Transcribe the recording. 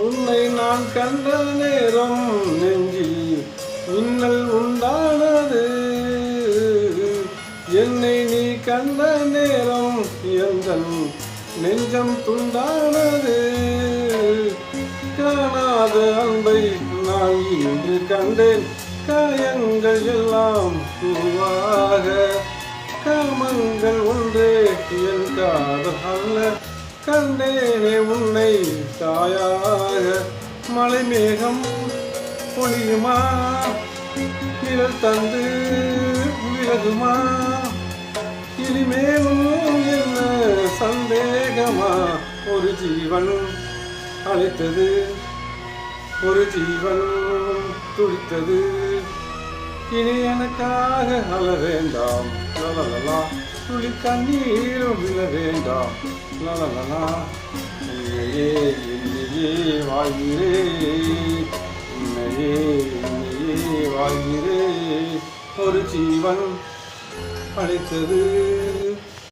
உன்னை நான் கண்ட நேரம் நெஞ்சில் மின்னல் உண்டானது. என்னை நீ கண்ட நேரம் எந்தன் நெஞ்சம் துண்டானது. காணாத அன்பை நான் இன்று கண்டேன். காயங்கள் எல்லாம் பூவாக, காமங்கள் ஒன்றே என் காதல் அல்ல. கண்டேனே உன்னை தாயாக. மலை மேகம் பொழியுமா, நிழல் தந்து விலகுமா? இனிமேலும் என்ன சந்தேகமா? ஒரு ஜீவன் அழைத்தது, ஒரு ஜீவன் துடித்தது. இனி எனக்காக அழ வேண்டாம், லலலலா. துளி கண்ணீரும் விழ வேண்டாம், லலலலா. என்னையே என்னையே வாழ்கிறே, என்னையே என்னையே வாழ்கிறே. ஒரு ஜீவன் அழைத்தது.